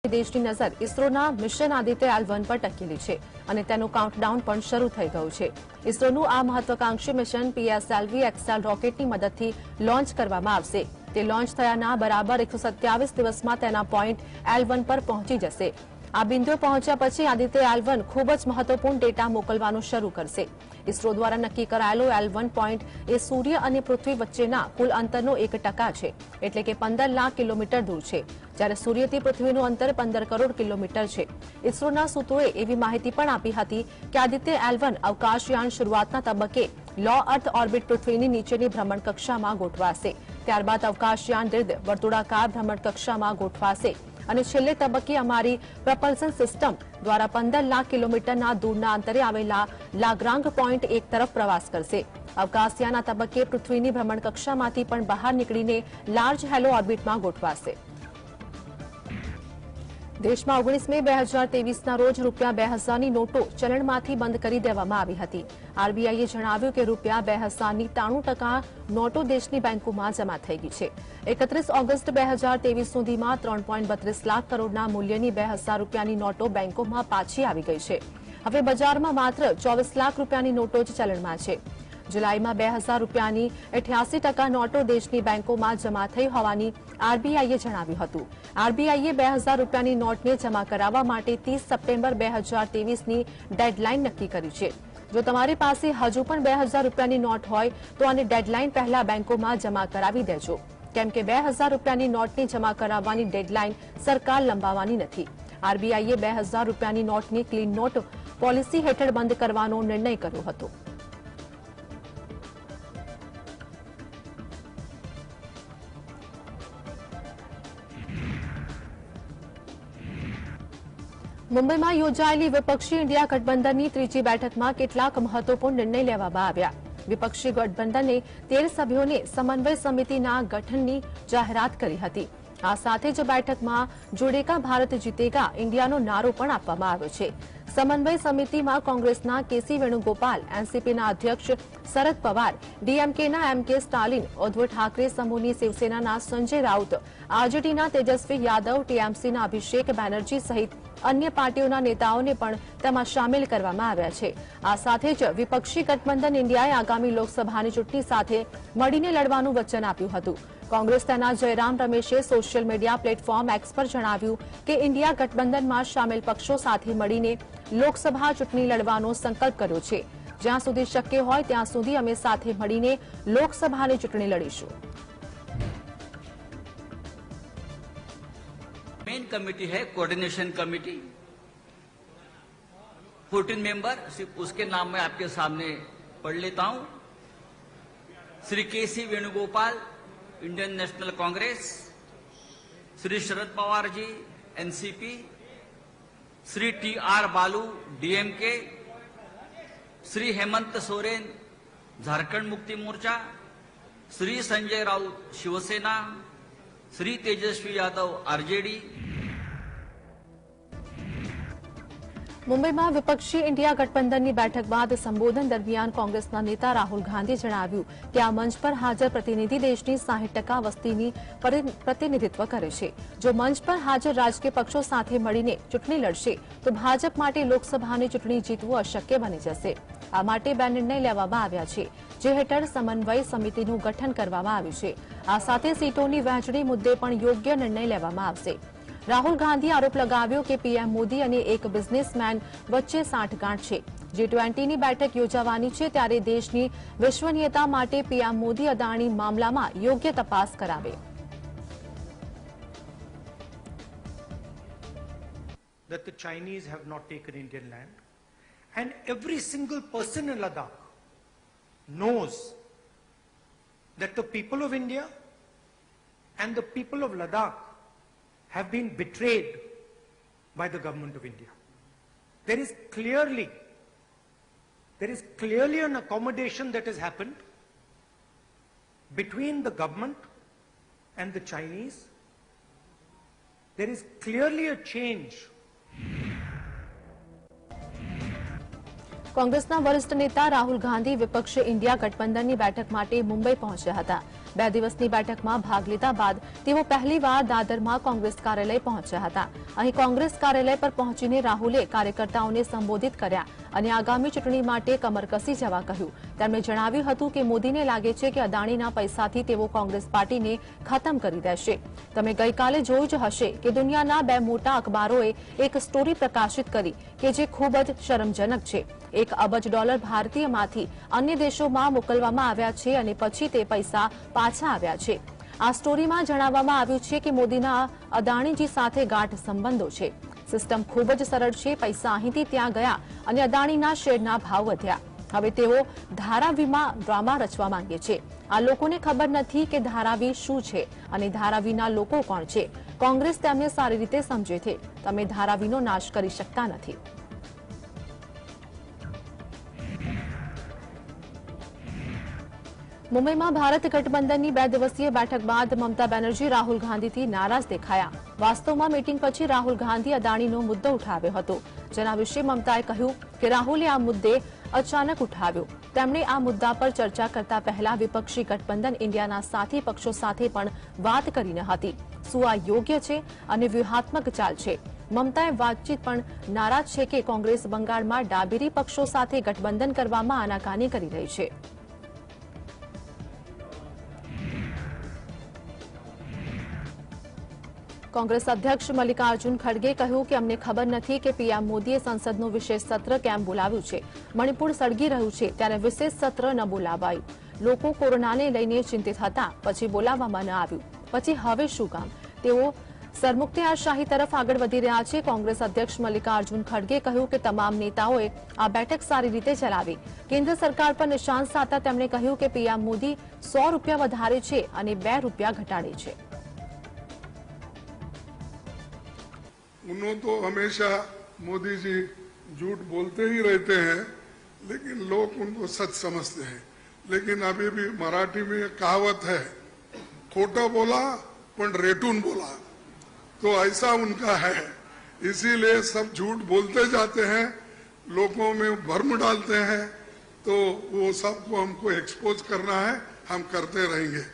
દેશની નજર ઇસરોના મિશન આદિત્ય L1 પર ટકેલી છે અને તેનું કાઉન્ટડાઉન પણ શરૂ થઈ ગયું છે। ઇસરોનું આ મહત્વાકાંક્ષી મિશન PSLV-XL રોકેટની મદદથી લોન્ચ કરવામાં આવશે। તે લોન્ચ થયાના બરાબર 127 દિવસમાં તેના પોઈન્ટ L1 પર પહોંચી જશે। આ બિંદુએ પહોંચ્યા પછી આદિત્ય L1 ખૂબ જ મહત્વપૂર્ણ ડેટા મોકલવાનું શરૂ કરશે। ઇસરો દ્વારા નક્કી કરાયેલો L1 પોઈન્ટ એ સૂર્ય અને પૃથ્વી વચ્ચેના કુલ અંતરનો 1% છે, એટલે કે 15 લાખ કિલોમીટર દૂર છે, જ્યારે સૂર્યથી પૃથ્વીનું અંતર 15 કરોડ કિલોમીટર છે। ઇસરોના સૂત્રોએ એવી માહિતી પણ આપી હતી કે આદિત્ય L1 અવકાશયાન શરૂઆતના તબક્કે લો અર્થ ઓર્બિટ પૃથ્વીની નીચેની ભ્રમણકક્ષામાં ગોઠવાશે, ત્યારબાદ અવકાશયાન દીર્ઘ વર્તુળાકાર ભ્રમણકક્ષામાં ગોઠવાશે અને છેલ્લે તબક્કે અમારી પ્રપલ્શન સિસ્ટમ દ્વારા 15 લાખ કિલોમીટરના દૂરના અંતરે આવેલા લાગ્રાંગ પોઈન્ટ 1 તરફ પ્રવાસ કરશે। અવકાશયાન આ તબક્કે પૃથ્વીની ભ્રમણકક્ષામાંથી પણ બહાર નીકળીને લાર્જ હેલો ઓર્બિટમાં ગોઠવાશે। દેશમાં 19 મે 2023ના રોજ રૂપિયા 2000ની નોટો ચલણમાંથી બંધ કરી દેવામાં આવી હતી। આરબીઆઈએ જણાવ્યું કે રૂપિયા 2000ની 93% નોટો દેશની બેંકોમાં જમા થઈ ગઈ છે। 31 ઓગસ્ટ 2023 સુધીમાં 3.32 લાખ કરોડના મૂલ્યની 2000 રૂપિયાની નોટો બેંકોમાં પાછી આવી ગઈ છે। હવે બજારમાં માત્ર 24 લાખ રૂપિયાની નોટો જ ચલણમાં છે। જુલાઈમાં 2000 રૂપિયાની 88% નોટો દેશની બેંકોમાં જમા થઈ હોવાની આરબીઆઈએ જણાવ્યું હતું। આરબીઆઈએ 2000 રૂપિયાની નોટને જમા કરાવવા માટે 30 સપ્ટેમ્બર 2023ની ડેડલાઇન નક્કી કરી છે। જો તમારી પાસે હજુ પણ 2000 રૂપિયાની નોટ હોય તો આને ડેડલાઇન પહેલા બેંકોમાં જમા કરાવી દેજો, કેમ કે 2000 રૂપિયાની નોટને જમા કરાવવાની ડેડલાઇન સરકાર લંબાવવાની નથી। આરબીઆઈએ 2000 રૂપિયાની નોટની ક્લીન નોટ પોલિસી હેઠળ બંધ કરવાનો નિર્ણય કર્યો હતો। મુંબઈમાં યોજાયેલી વિપક્ષી ઇન્ડિયા ગઠબંધનની ત્રીજી બેઠકમાં કેટલાક મહત્વપૂર્ણ નિર્ણય લેવામાં આવ્યા। વિપક્ષી ગઠબંધને 13 સભ્યોને સમન્વય સમિતિના ગઠનની જાહેરાત કરી હતી। આ સાથે જ બેઠકમાં જોડેગા ભારત જીતેગા ઇન્ડિયાનો નારો પણ આપવામાં આવ્યો છે। સમન્વય સમિતિમાં કોંગ્રેસના કેસી વેણુગોપાલ, એનસીપીના અધ્યક્ષ શરદ પવાર, ડીએમકેના એમ.કે. સ્ટાલિન, ઉદ્ધવ ઠાકરે સમૂહની શિવસેનાના સંજય રાઉત, આરજેડીના તેજસ્વી યાદવ, ટીએમસીના અભિષેક બેનર્જી સહિત અન્ય પાર્ટીઓના નેતાઓને પણ તેમાં સામેલ કરવામાં આવ્યા છે। આ સાથે જ વિપક્ષી ગઠબંધન ઇન્ડિયાએ આગામી લોકસભાની ચૂંટણી સાથે મળીને લડવાનું વચન આપ્યું હતું। કોંગ્રેસ તેના જયરામ રમેશે સોશિયલ મીડિયા પ્લેટફોર્મ એક્સ પર જણાવ્યું કે ઇન્ડિયા ગઠબંધનમાં સામેલ પક્ષો સાથે મળીને લોકસભા ચૂંટણી લડવાનો સંકલ્પ કર્યો છે। જ્યાં સુધી શક્ય હોય ત્યાં સુધી અમે સાથે મળીને લોકસભાની ચૂંટણી લડીશું। मेन कमेटी है कोऑर्डिनेशन कमेटी, 14 मेंबर, सिर्फ उसके नाम मैं आपके सामने पढ़ लेता हूं। श्री केसी Venugopal, Indian national Congress, Shri Sharad Pawar ji, NCP, Shri TR. बालू, डीएमके, श्री हेमंत सोरेन, झारखंड मुक्ति मोर्चा, श्री संजय राउत, शिवसेना, श्री तेजस्वी यादव, आरजेडी। મુંબઈમાં વિપક્ષી ઇન્ડિયા ગઠબંધનની બેઠક બાદ સંબોધન દરમિયાન કોંગ્રેસના નેતા રાહુલ ગાંધીએ જણાવ્યું કે આ મંચ પર હાજર પ્રતિનિધિ દેશની 60% વસ્તીની પ્રતિનિધિત્વ કરે છે। જો મંચ પર હાજર રાજકીય પક્ષો સાથે મળીને ચૂંટણી લડશે તો ભાજપ માટે લોકસભાની ચૂંટણી જીતવું અશક્ય બની જશે। આ માટે બે નિર્ણય લેવામાં આવ્યા છે, જે હેઠળ સમન્વય સમિતિનું ગઠન કરવામાં આવ્યું છે। આ સાથે સીટોની વહેંચણી મુદ્દે પણ યોગ્ય નિર્ણય લેવામાં આવશે। રાહુલ ગાંધીએ આરોપ લગાવ્યો કે પીએમ મોદી અને એક બિઝનેસમેન વચ્ચે સાંઠગાંઠ છે। G20ની બેઠક યોજાવાની છે ત્યારે દેશની વિશ્વનીયતા માટે પીએમ મોદી અદાણી મામલામાં યોગ્ય તપાસ કરાવે। That the Chinese have not taken Indian land, and every single person in Ladakh knows that the people of India and the people of Ladakh have been betrayed by the government of India. There is clearly an accommodation that has happened between the government and the Chinese. There is clearly a change. કોંગ્રેસના વરિષ્ઠ નેતા રાહુલ ગાંધી વિપક્ષ India ગઠબંધનની બેઠક માટે મુંબઈ પહોંચ્યા હતા. 2 દિવસની બેઠકમાં ભાગ લીધા બાદ તેઓ પહેલીવાર દાદરમાં કોંગ્રેસ કાર્યાલય પહોંચ્યા હતા. અહીં કોંગ્રેસ કાર્યાલય પર પહોંચીને રાહુલે કાર્યકર્તાઓને સંબોધિત કર્યા અને આગામી ચૂંટણી માટે કમર કસી જવા કહ્યું. તેમણે જણાવ્યું હતું કે મોદીને લાગે છે કે અદાણીના પૈસાથી તેઓ કોંગ્રેસ પાર્ટીને ખતમ કરી દેશે. તમે ગઈકાલે જોયું જ હશે કે દુનિયાના 2 મોટા અખબારોએ એક સ્ટોરી પ્રકાશિત કરી કે જે ખૂબ જ શરમજનક છે. $1 અબજ ભારતીયમાંથી અન્ય દેશોમાં મોકલવામાં આવ્યા છે અને પછી તે પૈસા પાછા આવ્યા છે. આ સ્ટોરીમાં જણાવવામાં આવ્યું છે કે મોદીના અદાણીજી સાથે ગાઢ સંબંધો છે. સિસ્ટમ ખૂબ જ સરળ છે. પૈસા અહીંથી ત્યાં ગયા અને અદાણીના શેરના ભાવ વધ્યા. હવે તેઓ ધારાવીમાં ડ્રામા રચવા માંગે છે. આ લોકોને ખબર નથી કે ધારાવી શું છે અને ધારાવીના લોકો કોણ છે. કોંગ્રેસ તેમને સારી રીતે સમજે છે. તમે ધારાવીનો નાશ કરી શકતા નથી. મુંબઈમાં ભારત ગઠબંધનની 2 દિવસીય બેઠક બાદ મમતા બેનર્જી રાહુલ ગાંધીથી નારાજ દેખાયા. વાસ્તવમાં મીટિંગ પછી રાહુલ ગાંધી અદાણીનો મુદ્દો ઉઠાવ્યો હતો, જેના વિશે મમતાએ કહ્યું કે રાહુલે આ મુદ્દે અચાનક ઉઠાવ્યો. તેમણે આ મુદ્દા પર ચર્ચા કરતા પહેલા વિપક્ષી ગઠબંધન ઇન્ડિયાના સાથી પક્ષો સાથે પણ વાત કરી ન હતી. શું આ યોગ્ય છે અને વ્યૂહાત્મક ચાલ છે? મમતાએ વાતચીત પણ નારાજ છે કે કોંગ્રેસ બંગાળમાં ડાબેરી પક્ષો સાથે ગઠબંધન કરવામાં આનાકાની કરી રહી છે. કોંગ્રેસ અધ્યક્ષ મલ્લિકાર્જુન ખડગે કહ્યું કે અમને ખબર નથી કે પીએમ મોદીએ સંસદનું વિશેષ સત્ર કેમ બોલાવ્યું છે. મણિપુર સળગી રહ્યું છે ત્યારે વિશેષ સત્ર ન બોલાવાયું. લોકો કોરોનાને લઈને ચિંતિત હતા, પછી બોલાવવામાં ન આવ્યું. પછી હવે શું કામ? તેઓ સરમુખત્યારશાહી તરફ આગળ વધી રહ્યા છે. કોંગ્રેસ અધ્યક્ષ મલ્લિકાર્જુન ખડગે કહ્યું કે તમામ નેતાઓએ આ બેઠક સારી રીતે ચલાવી. કેન્દ્ર સરકાર પર નિશાન સાધતા તેમણે કહ્યું કે પીએમ મોદી ₹100 વધારે છે અને ₹2 ઘટાડે છે. उन्होंने तो हमेशा मोदी जी झूठ बोलते ही रहते हैं, लेकिन लोग उनको सच समझते हैं. लेकिन अभी भी मराठी में एक कहावत है, खोटा बोला पण रेटून बोला. तो ऐसा उनका है. इसीलिए सब झूठ बोलते जाते हैं, लोगों में भ्रम डालते हैं. तो वो सबको हमको एक्सपोज करना है, हम करते रहेंगे.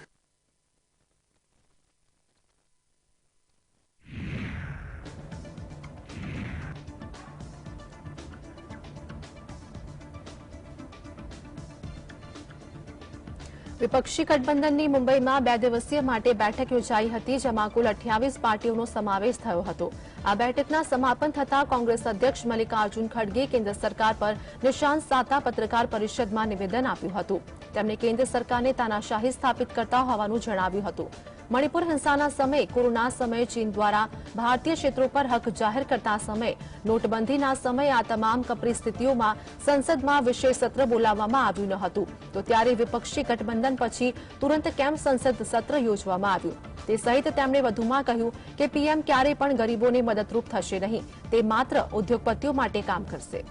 વિપક્ષી ગઠબંધનની મુંબઈમાં 2 દિવસીય માટે બેઠક યોજાઈ હતી, જેમાં કુલ 28 પાર્ટીઓનો સમાવેશ થયો હતો. આ બેઠકના સમાપન થતાં કોંગ્રેસ અધ્યક્ષ મલ્લિકાર્જુન ખડગે કેન્દ્ર સરકાર પર નિશાન સાધતા પત્રકાર પરિષદમાં નિવેદન આપ્યું હતું. તેમણે કેન્દ્ર સરકારને તાનાશાહી સ્થાપિત કરતા હોવાનું જણાવ્યું હતું. મણિપુર હિંસાના સમયે, કોરોના સમયે ચીન દ્વારા ભારતીય ક્ષેત્રો પર હક જાહેર કરતા સમયે, નોટબંધીના સમયે આ તમામ કપરી સ્થિતિઓમાં સંસદમાં વિશેષ સત્ર બોલાવવામાં આવ્યું ન હતું. તો ત્યારે વિપક્ષી ગઠબંધન પછી તુરંત કેમ સંસદ સત્ર યોજવામાં આવ્યું? તે સહિત તેમણે વધુમાં કહ્યું કે પીએમ ક્યારેય પણ ગરીબોને મદદરૂપ થશે નહીં. તે માત્ર ઉદ્યોગપતિઓ માટે કામ કરશે.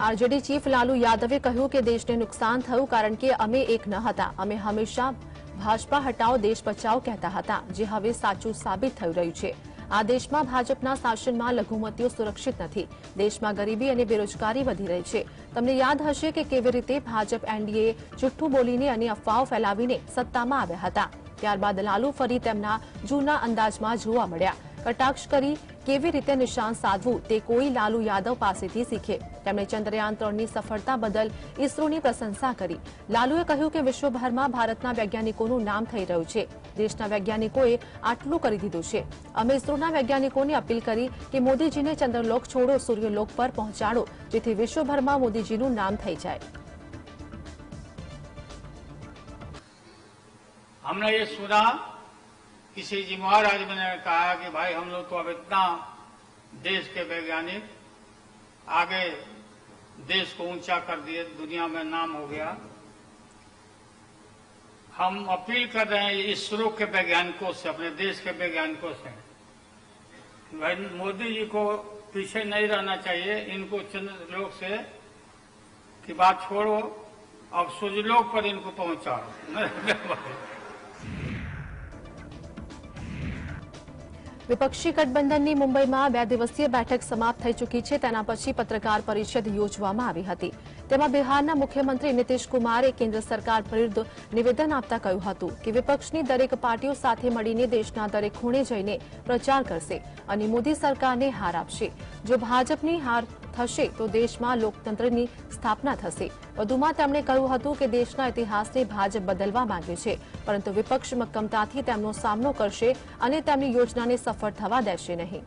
આરજેડી ચીફ લાલુ યાદવે કહ્યું કે દેશને નુકસાન થયું કારણ કે અમે એક ન હતા. અમે હંમેશા ભાજપા હટાઓ દેશ બચાવો કહેતા હતા, જે હવે સાચું સાબિત થઈ રહ્યું છે. આ દેશમાં ભાજપના શાસનમાં લઘુમતીઓ સુરક્ષિત નથી. દેશમાં ગરીબી અને બેરોજગારી વધી રહી છે. તમને યાદ હશે કે કેવી રીતે ભાજપ એનડીએ જુઠ્ઠું બોલીને અને અફવાઓ ફેલાવીને સત્તામાં આવ્યા હતા. ત્યારબાદ લાલુ ફરી તેમના જૂના અંદાજમાં જોવા મળ્યા. કટાક્ષ કરી કેવી રીતે નિશાન સાધવું તે કોઈ લાલુ યાદવ પાસેથી શીખે. તેમણે ચંદ્રયાન 3ની સફળતા બદલ ઇસરોની પ્રશંસા કરી. લાલુએ કહ્યું કે વિશ્વભરમાં ભારતના વૈજ્ઞાનિકોનું નામ થઈ રહ્યું છે. દેશના વૈજ્ઞાનિકોએ આટલું કરી દીધું છે. અમે ઇસરોના વૈજ્ઞાનિકોને અપીલ કરી કે મોદીજીને ચંદ્રલોક છોડો, સૂર્યલોક પર પહોંચાડો, જેથી વિશ્વભરમાં મોદીજીનું નામ થઈ જાય. हमने ये सुना, किसी जिम्मेवार आदमी ने कहा कि भाई हम लोग तो अब इतना देश के वैज्ञानिक आगे देश को ऊंचा कर दिए, दुनिया में नाम हो गया. हम अपील कर रहे हैं इसरो के वैज्ञानिकों से, अपने देश के वैज्ञानिकों से, भाई मोदी जी को पीछे नहीं रहना चाहिए. इनको चंद्रलोक से की बात छोड़ो, अब सूर्यलोक पर इनको पहुंचाओ. વિપક્ષી ગઠબંધનની મુંબઈમાં 2 દિવસીય બેઠક સમાપ્ત થઈ ચૂકી છે. તેના પછી પત્રકાર પરિષદ યોજવામાં આવી હતી. તેમાં બિહારના મુખ્યમંત્રી નીતિશ કુમારે કેન્દ્ર સરકાર વિરુદ્ધ નિવેદન આપતા કહ્યું હતું કે વિપક્ષની દરેક પાર્ટીઓ સાથે મળીને દેશના દરેક ખૂણે જઈને પ્રચાર કરશે અને મોદી સરકારને હાર આપશે. જો ભાજપની હાર થશે તો દેશમાં લોકતંત્રની સ્થાપના થશે. વધુમાં તેમણે કહ્યું હતું કે દેશના ઇતિહાસને ભાજપ બદલવા માંગે છે, પરંતુ વિપક્ષ મક્કમતાથી તેમનો સામનો કરશે અને તેમની યોજનાને સફળ થવા દેશે નહીં.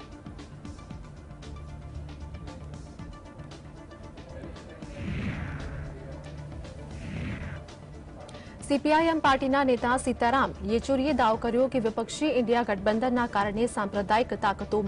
सीपीआईएम पार्टीना नेता सीताराम येचुरीए दावो कर्यो कि विपक्षी इंडिया गठबंधनना कारणे सांप्रदायिक ताकतों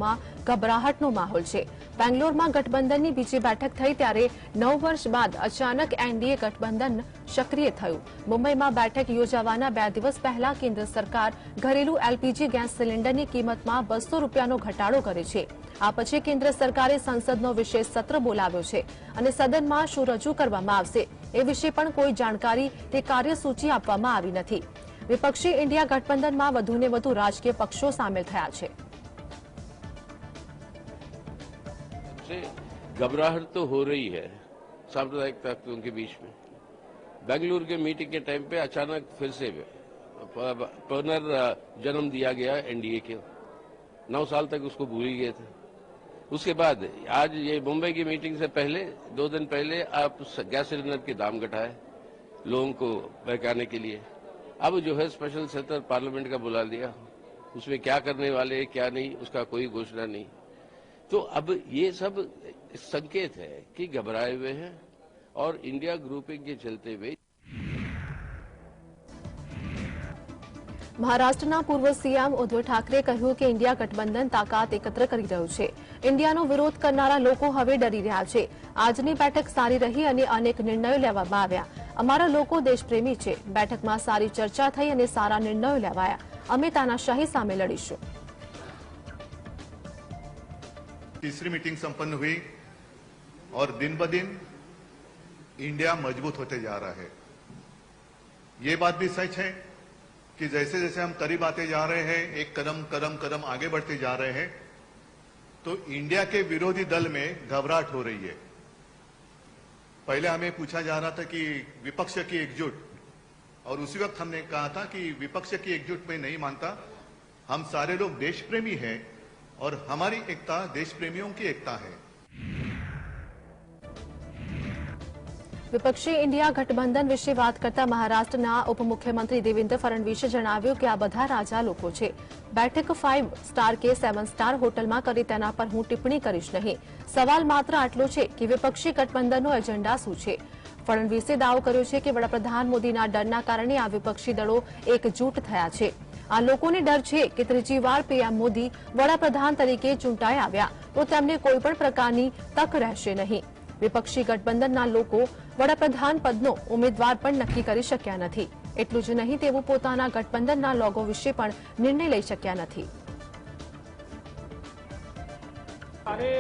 गभराहटनो माहौल है. बेंगलोर में गठबंधन की बीजी बैठक थई त्यारे 9 वर्ष बाद अचानक एनडीए गठबंधन सक्रिय थयुं. मुंबई में बैठक योजावाना 2 दिवस पहला केन्द्र सरकार घरेलू एलपीजी गैस सिलिंडर की कीमत में 200 रूपियानो घटाडो करे छे. आ पछी केन्द्र सरकारे संसदनो विशेष सत्र बोलाव्यो छे અને સદનમાં શું રજૂ કરવામાં આવશે એ વિશે પણ કોઈ જાણકારી કે કાર્યસૂચિ આપવામાં આવી નથી. વિપક્ષી ઇન્ડિયા ગઠબંધનમાં વધુને વધુ રાજકીય પક્ષો સામેલ થયા છે. घबराहट तो हो रही है सांप्रदायिक ताकतों के बीच में. बेंगलुरु के मीटिंग के टाइम पे अचानक फिर से पुनर्जन्म दिया गया एनडीए के. 9 साल तक उसको भूल ही गए थे. उसके बाद आज ये मुंबई की मीटिंग से पहले 2 दिन पहले आप गैस सिलेंडर के दाम घटाए लोगों को बहकाने के लिए. अब जो है स्पेशल सत्र पार्लियामेंट का बुला दिया. उसमें क्या करने वाले क्या नहीं उसका कोई घोषणा नहीं. तो अब ये सब संकेत है कि घबराए हुए हैं और इंडिया ग्रुपिंग के चलते हुए. મહારાષ્ટ્રના પૂર્વ સીએમ ઉદ્ધવ ઠાકરે કહ્યું કે ઇન્ડિયા ગઠબંધન તાકાત એકત્ર કરી રહ્યું છે. ઇન્ડિયાનો વિરોધ કરનારા લોકો હવે ડરી રહ્યા છે. આજની બેઠક સારી રહી અને અનેક નિર્ણયો લેવામાં આવ્યા. અમારા લોકો દેશપ્રેમી છે. બેઠકમાં સારી ચર્ચા થઈ અને સારા નિર્ણયો લેવાયા. અમે તાનાશાહી સામે લડીશું. तीसरी मीटिंग संपन्न हुई और दिन ब दिन इंडिया मजबूत होते जा रहा है. ये बात भी सच है कि जैसे जैसे हम करीब आते जा रहे हैं, एक कदम आगे बढ़ते जा रहे हैं, तो इंडिया के विरोधी दल में घबराहट हो रही है. पहले हमें पूछा जा रहा था कि विपक्ष की एकजुट, और उसी वक्त हमने कहा था कि विपक्ष की एकजुट में नहीं मानता. हम सारे लोग देश प्रेमी हैं और हमारी एकता देश प्रेमियों की एकता है. વિપક્ષી ઇન્ડિયા ગઠબંધન વિશે વાત કરતા મહારાષ્ટ્રના ઉપમુખ્યમંત્રી દેવેન્દ્ર ફડણવીસે જણાવ્યું કે આ બધા રાજા લોકો છે. બેઠક 5 સ્ટાર કે 7 સ્ટાર હોટલમાં કરી તેના પર હું ટિપ્પણી કરીશ નહીં. સવાલ માત્ર આટલો છે કે વિપક્ષી ગઠબંધનનો એજન્ડા શું છે. ફડણવીસે દાવો કર્યો છે કે વડાપ્રધાન મોદીના ડરના કારણે આ વિપક્ષી દળો એકજૂટ થયા છે. આ લોકોને ડર છે કે ત્રીજી વાર પીએમ મોદી વડાપ્રધાન તરીકે ચૂંટાઈ આવ્યા તો તેમને કોઈપણ પ્રકારની તક રહેશે નહીં. વિપક્ષી ગઠબંધનના લોકો વડાપ્રધાન પદનો ઉમેદવાર પણ નક્કી કરી શક્યા નથી. એટલું જ નહીં તેઓ પોતાના ગઠબંધનના લોગો વિશે પણ નિર્ણય લઈ શક્યા નથી. सारे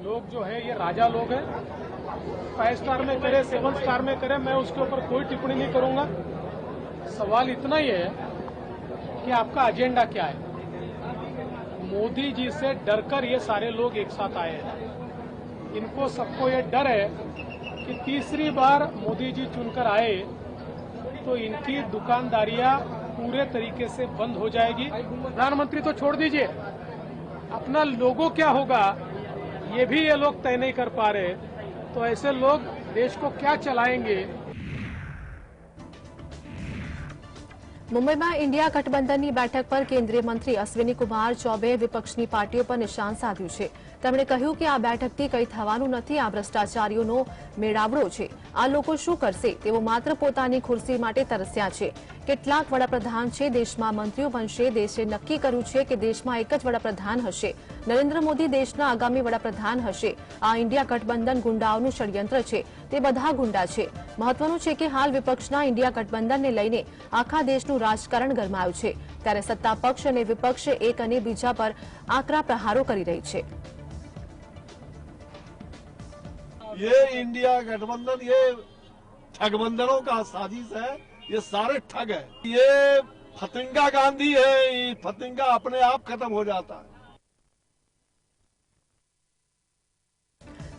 लोग जो है ये राजा लोग हैं. 5 स्टार में करे 7 स्टार में करे मैं उसके ऊपर कोई टिप्पणी नहीं करूंगा. सवाल इतना ही है कि आपका एजेंडा क्या है. मोदी जी से डरकर ये सारे लोग एक साथ आए हैं. इनको सबको ये डर है कि तीसरी बार मोदी जी चुनकर आए तो इनकी दुकानदारियां पूरे तरीके से बंद हो जाएगी. प्रधानमंत्री तो छोड़ दीजिए, अपना लोगो क्या होगा ये भी ये लोग तय नहीं कर पा रहे. तो ऐसे लोग देश को क्या चलाएंगे. મુંબઈમાં ઇન્ડિયા ગઠબંધનની બેઠક પર કેન્દ્રીય મંત્રી અશ્વિની કુમાર ચૌબેએ વિપક્ષની પાર્ટીઓ પર નિશાન સાધ્યું છે. તેમણે કહ્યું કે આ બેઠકથી કંઈ થવાનું નથી. આ ભ્રષ્ટાચારીઓનો મેળાવડો છે. આ લોકો શું કરશે? તેઓ માત્ર પોતાની ખુરશી માટે તરસ્યા છે. કેટલાક વડાપ્રધાન છે, દેશમાં મંત્રીઓ બનશે. દેશે નક્કી કર્યું છે કે દેશમાં એક જ વડાપ્રધાન હશે. નરેન્દ્ર મોદી દેશના આગામી વડાપ્રધાન હશે. આ ઇન્ડિયા ગઠબંધન ગુંડાઓનું ષડયંત્ર છે. તે બધા ગુંડા છે. મહત્વનું છે કે હાલ વિપક્ષના ઇન્ડિયા ગઠબંધનને લઈને આખા દેશનું રાજકારણ ગરમાયું છે. ત્યારે સત્તા પક્ષ અને વિપક્ષ એક અને બીજા પર આકરા પ્રહારો કરી રહી છે. ये इंडिया गठबंधन ये ठगबंधनों का साजिश है. ये सारे ठग है. ये फतिंगा गांधी है, ये फतिंगा अपने आप खत्म हो जाता है।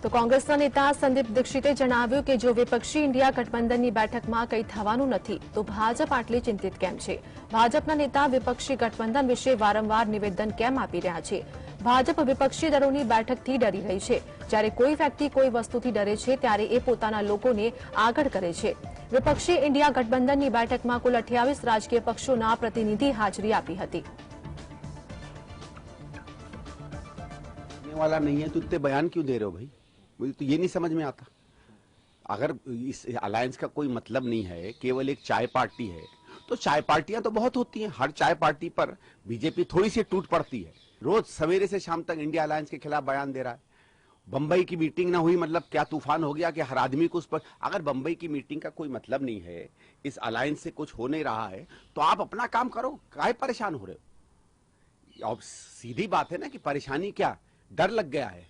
તો કોંગ્રેસના નેતા સંદીપ દીક્ષિતે જણાવ્યું કે જો વિપક્ષી ઇન્ડિયા ગઠબંધનની બેઠકમાં કંઈ થવાનું નથી તો ભાજપ આટલી ચિંતિત કેમ છે? ભાજપના નેતા વિપક્ષી ગઠબંધન વિશે વારંવાર નિવેદન કેમ આપી રહ્યા છે? ભાજપ વિપક્ષી દળોની બેઠકથી ડરી રહી છે। જ્યારે કોઈ વ્યક્તિ કોઈ વસ્તુથી ડરે છે ત્યારે એ પોતાના લોકોને આગળ કરે છે। વિપક્ષી ઇન્ડિયા ગઠબંધનની બેઠકમાં કુલ 28 રાજકીય પક્ષોના પ્રતિનિધિ હાજરી આપી હતી। वाला नहीं है तो इतने बयान क्यों दे रहे हो भाई? मुझे तो ये नहीं समझ में आता। अगर इस अलायंस का कोई मतलब नहीं है, केवल एक चाय पार्टी है, तो चाय पार्टियां तो बहुत होती हैं। हर चाय पार्टी पर बीजेपी थोड़ी सी टूट पड़ती है। रोज सवेरे से शाम तक इंडिया अलायंस के खिलाफ बयान दे रहा है। बंबई की मीटिंग ना हुई मतलब क्या तूफान हो गया कि हर आदमी को उस पर? अगर बंबई की मीटिंग का कोई मतलब नहीं है, इस अलायंस से कुछ हो नहीं रहा है, तो आप अपना काम करो, काहे परेशान हो रहे हो? अब सीधी बात है ना कि परेशानी क्या, डर लग गया है।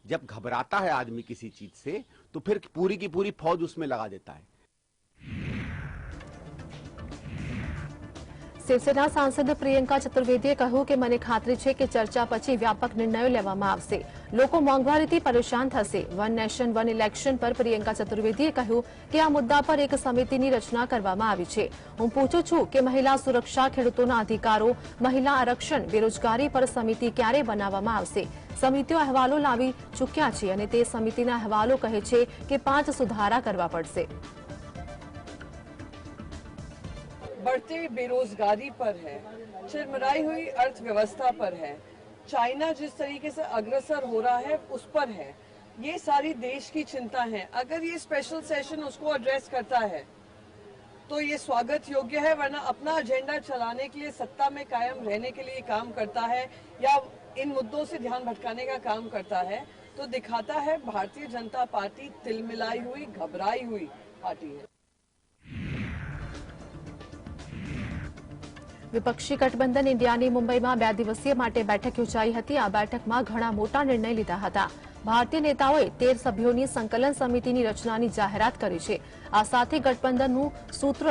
जब घबराता है आदमी किसी चीज से तो फिर पूरी की पूरी फौज उसमें लगा देता है। શિવસેના સાંસદ પ્રિયંકા ચતુર્વેદીએ કહ્યું કે મને ખાતરી છે કે ચર્ચા પછી વ્યાપક નિર્ણયો લેવામાં આવશે। લોકો મોંઘવારીથી પરેશાન થશે। વન નેશન વન ઇલેક્શન પર પ્રિયંકા ચતુર્વેદીએ કહ્યું કે આ મુદ્દા પર એક સમિતિની રચના કરવામાં આવી છે। હું પૂછું છું કે મહિલા સુરક્ષા, ખેડૂતોના અધિકારો, મહિલા આરક્ષણ, બેરોજગારી પર સમિતિ ક્યારે બનાવવામાં આવશે? સમિતિઓ અહેવાલો લાવી ચૂક્યા છે અને તે સમિતિના અહેવાલો કહે છે કે 5 સુધારા કરવા પડશે। बढ़ते बेरोजगारी पर है, चिरमराई हुई अर्थव्यवस्था पर है, चाइना जिस तरीके से अग्रसर हो रहा है उस पर है। ये सारी देश की चिंता है। अगर ये स्पेशल सेशन उसको एड्रेस करता है तो ये स्वागत योग्य है, वरना अपना एजेंडा चलाने के लिए, सत्ता में कायम रहने के लिए काम करता है या इन मुद्दों से ध्यान भटकाने का काम करता है, तो दिखाता है भारतीय जनता पार्टी तिलमिलाई हुई, घबराई हुई पार्टी है। વિપક્ષી ગઠબંધન ઇન્ડિયાની મુંબઈમાં 2 દિવસીય માટે બેઠક યોજાઈ હતી। આ બેઠકમાં ઘણા મોટા નિર્ણય લીધા હતા। ભારતીય નેતાઓએ 13 સભ્યોની સંકલન સમિતિની રચનાની જાહેરાત કરી છે। આ સાથે ગઠબંધનનું સૂત્ર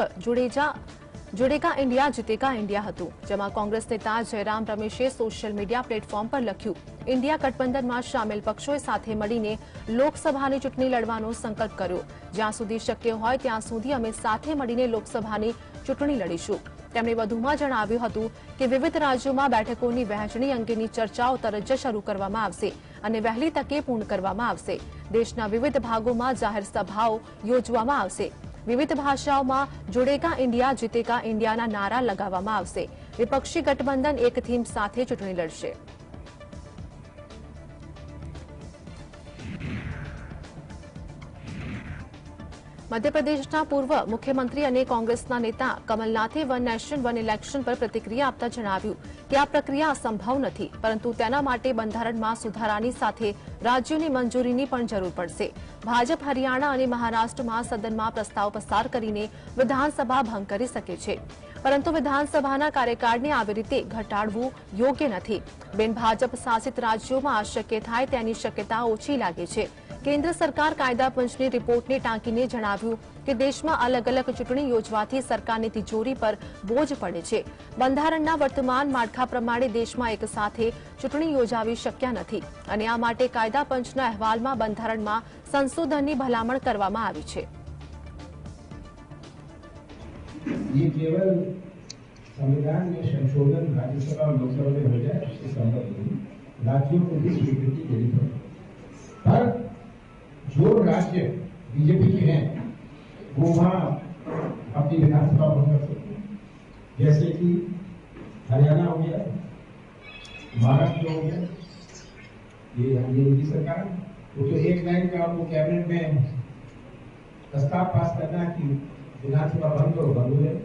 जुड़ेगा इंडिया जीतेगा इंडिया હતું, જેમાં કોંગ્રેસ નેતા જયરામ રમેશે સોશિયલ મીડિયા પ્લેટફોર્મ પર લખ્યું, ઇન્ડિયા ગઠબંધનમાં સામેલ પક્ષોએ સાથે મળીને લોકસભાની ચૂંટણી લડવાનો સંકલ્પ કર્યો। જ્યાં સુધી શક્ય હોય ત્યાં સુધી અમે સાથે મળીને લોકસભાની ચૂંટણી લડીશું। તેમણે વધુમાં જણાવ્યું હતું કે વિવિધ રાજ્યોમાં બેઠકોની વહેંચણી અંગેની ચર્ચાઓ તરત જ શરૂ કરવામાં આવશે અને વહેલી તકે પૂર્ણ કરવામાં આવશે। દેશના વિવિધ ભાગોમાં જાહેર સભાઓ યોજવામાં આવશે। વિવિધ ભાષાઓમાં जुड़ेगा इंडिया जीतेगा इंडियाना नारा लगावવામાં આવશે। વિપક્ષી ગઠબંધન એક થીમ સાથે ચૂંટણી લડશે। મધ્યપ્રદેશના પૂર્વ મુખ્યમંત્રી અને કોંગ્રેસના નેતા કમલનાથે વન નેશન વન ઇલેક્શન પર પ્રતિક્રિયા આપતા જણાવ્યું કે આ પ્રક્રિયા સંભવ નથી, પરંતુ તેના માટે બંધારણમાં સુધારાની સાથે રાજ્યોની મંજૂરીની પણ જરૂર પડશે। ભાજપ હરિયાણા અને મહારાષ્ટ્રમાં સદનમાં પ્રસ્તાવ પસાર કરીને વિધાનસભા ભંગ કરી શકે છે, પરંતુ વિધાનસભાના કાર્યકાળને આવી રીતે ઘટાડવું યોગ્ય નથી। બિન ભાજપ શાસિત રાજ્યોમાં આ શક્ય થાય તેની શક્યતા ઓછી લાગે છે। केन्द्र सरकार कायदा पंचनी रिपोर्टने टांकीने जणाव्યું કે દેશમાં અલગ અલગ ચૂંટણી યોજવાથી સરકારની તિજોરી પર બોજ પડે છે। બંધારણના વર્તમાન માળખા પ્રમાણે દેશમાં એક સાથે ચૂંટણી યોજાવી શક્ય નથી અને આ માટે કાયદા પંચના અહેવાલમાં બંધારણમાં સંશોધનની ભલામણ કરવામાં આવી છે। ये केवल संविधान में संशोधन राज्यसभा और लोकसभा में हो जाए उससे संभव नहीं, राज्यों को भी स्वीकृति देनी पड़ेगी। पर जो राज्य बीजेपी के हैं वो वहां अपनी विधानसभा भंग कर सकते हैं, जैसे कि हरियाणा हो गया, महाराष्ट्र हो गया, ये उनकी सरकार। वो तो एक लाइन का आपको कैबिनेट में प्रस्ताव पास करना है कि विधानसभा बंद हो जाए।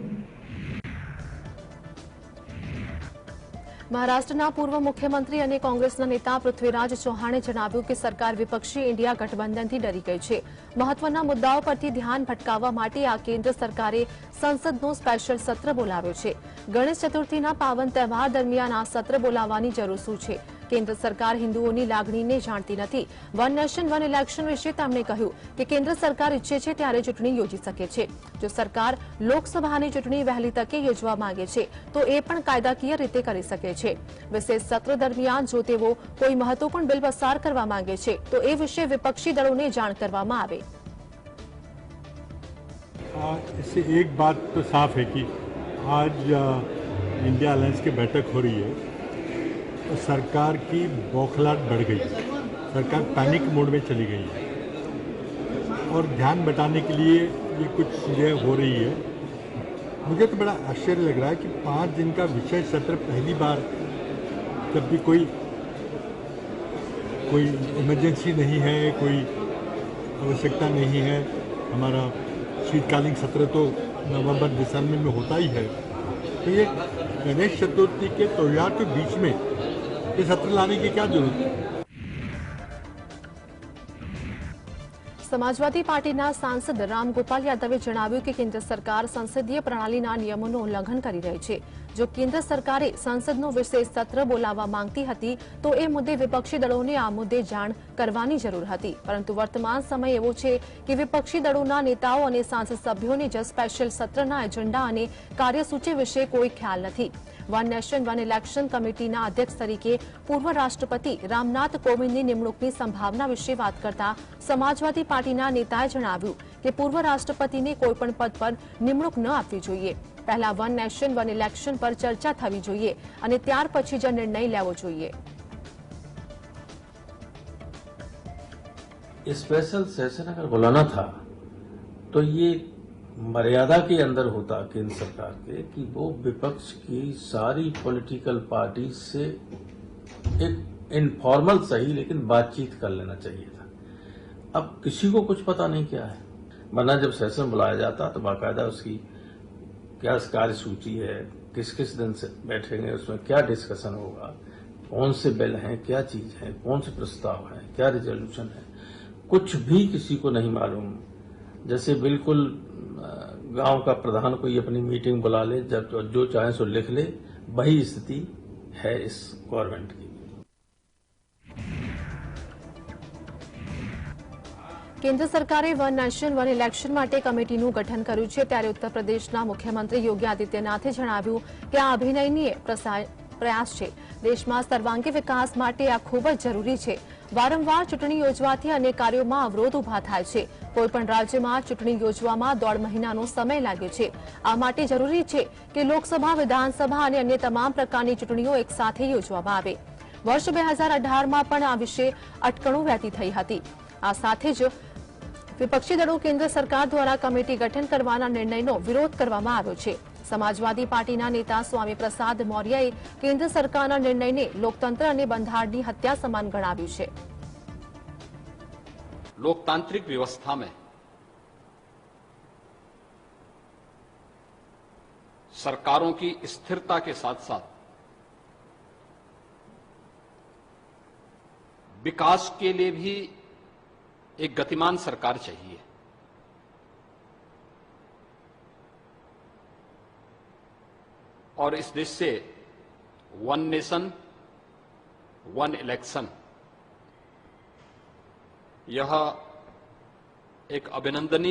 મહારાષ્ટ્રના પૂર્વ મુખ્યમંત્રી અને કોંગ્રેસના નેતા પૃથ્વીરાજ ચૌહાણે જણાવ્યું કે સરકાર વિપક્ષી ઇન્ડિયા ગઠબંધનથી ડરી ગઈ છે। મહત્વના મુદ્દાઓ પરથી ધ્યાન ભટકાવવા માટે આ કેન્દ્ર સરકારે સંસદનો સ્પેશિયલ સત્ર બોલાવ્યો છે। ગણેશ ચતુર્થીના પાવન તહેવાર દરમિયાન આ સત્ર બોલાવવાની જરૂર શું છે? કેન્દ્ર સરકાર હિન્દુઓની લાગણીને જાણતી નથી. વન નેશન વન ઇલેક્શન વિશે તેમણે કહ્યું કે કેન્દ્ર સરકાર ઈચ્છે છે ત્યારે ચૂંટણી યોજી શકે છે. જો સરકાર લોકસભાની ચૂંટણી વહેલી તકે યોજવા માંગે છે તો એ પણ કાયદાકીય રીતે કરી શકે છે. વિશેષ સત્ર દરમિયાન જો તેઓ કોઈ મહત્વપૂર્ણ બિલ પસાર કરવા માંગે છે તો એ વિશે વિપક્ષી દળોને જાણ કરવામાં આવે. इससे एक बात तो साफ है कि आज इंडिया अलायंस की बैठक हो रही है तो सरकार की बौखलाहट बढ़ गई है. सरकार पैनिक मोड में चली गई है और ध्यान बटाने के लिए ये कुछ चीज़ें हो रही है. मुझे तो बड़ा आश्चर्य लग रहा है कि 5 दिन का विशेष सत्र पहली बार, जब भी कोई इमरजेंसी नहीं है, कोई आवश्यकता नहीं है. हमारा शीतकालीन सत्र तो नवंबर दिसंबर में होता ही है, तो ये गणेश चतुर्थी के त्योहार के बीच में ये सत्र लाने की क्या जरूरत है. સમાજવાદી પાર્ટીના સાંસદ રામગોપાલ યાદવે જણાવ્યું કે કેન્દ્ર સરકાર સંસદીય પ્રણાલીના નિયમોનું ઉલ્લંઘન કરી રહી છે. જો કેન્દ્ર સરકારે સંસદનું વિશેષ સત્ર બોલાવવા માંગતી હતી તો એ મુદ્દે વિપક્ષી દળોને આ મુદ્દે જાણ કરવાની જરૂર હતી. પરંતુ વર્તમાન સમય એવો છે કે વિપક્ષી દળોના નેતાઓ અને સાંસદ સભ્યોને જ સ્પેશિયલ સત્રના એજન્ડા અને કાર્યસૂચિ વિશે કોઈ ખ્યાલ નથી. વન નેશન વન ઇલેક્શન કમિટીના અધ્યક્ષ તરીકે પૂર્વ રાષ્ટ્રપતિ રામનાથ કોવિંદની નિમણૂકની સંભાવના વિશે વાત કરતા સમાજવાદી પાર્ટીના નેતાએ જણાવ્યું કે પૂર્વ રાષ્ટ્રપતિને કોઈપણ પદ પર નિમણૂક ન આપવી જોઈએ. પહેલા વન નેશન વન ઇલેક્શન પર ચર્ચા થવી જોઈએ અને ત્યાર પછી જ નિર્ણય લેવો જોઈએ. स्पेशल सेशन अगर बुलाना था तो ये मर्यादा के अंदर होता केंद्र सरकार के कि वो विपक्ष की सारी पॉलिटिकल पार्टी से एक इनफॉर्मल सही लेकिन बातचीत कर लेना चाहिए था. अब किसी को कुछ पता नहीं क्या है, वरना जब सेशन बुलाया जाता तो बाकायदा उसकी क्या कार्यसूची है, किस किस दिन से बैठेंगे, उसमें क्या डिस्कशन होगा, कौन से बिल हैं, क्या चीज है, कौन से प्रस्ताव है, क्या रिजोल्यूशन है, कुछ भी किसी को नहीं मालूम. जैसे बिल्कुल गांव का प्रधान कोई अपनी मीटिंग बुला ले, जब जो चाहे सो लिख ले, वही स्थिति है इस गवर्नमेंट की. કેન્દ્ર સરકારે વન નેશન વન ઇલેક્શન માટે કમિટીનું ગઠન કર્યું છે ત્યારે ઉત્તર પ્રદેશના મુખ્યમંત્રી યોગી આદિત્યનાથે જણાવ્યું કે આ અભિનયનીય પ્રયાસ છે. દેશમાં સર્વાંગી વિકાસ માટે આ ખૂબ જ જરૂરી છે. વારંવાર ચૂંટણી યોજવાથી અનેક કાર્યોમાં અવરોધ ઉભા થાય છે. કોઈપણ રાજ્યમાં ચૂંટણી યોજવામાં 1.5 મહિનાનો સમય લાગે છે. આ માટે જરૂરી છે કે લોકસભા વિધાનસભા અને અન્ય તમામ પ્રકારની ચૂંટણીઓ એકસાથે યોજવામાં આવે. વર્ષ 2018માં પણ આ વિશે અટકણો વહેતી થઈ હતી. આ સાથે જ વિપક્ષી દળો કેન્દ્ર સરકાર દ્વારા કમિટી ગઠન કરવાના નિર્ણયનો વિરોધ કરવામાં આવ્યો છે. સમાજવાદી પાર્ટીના નેતા સ્વામી પ્રસાદ મૌર્યએ કેન્દ્ર સરકારના નિર્ણયને લોકતંત્ર અને બંધારણની હત્યા સમાન ગણાવ્યું છે. लोकतांत्रिक व्यवस्था में सरकारों की स्थिरता के साथ साथ विकास के लिए भी एक गतिमान सरकार चाहिए. और इस देश से वन नेशन वन इलेक्शन यह एक अभिनंदनीय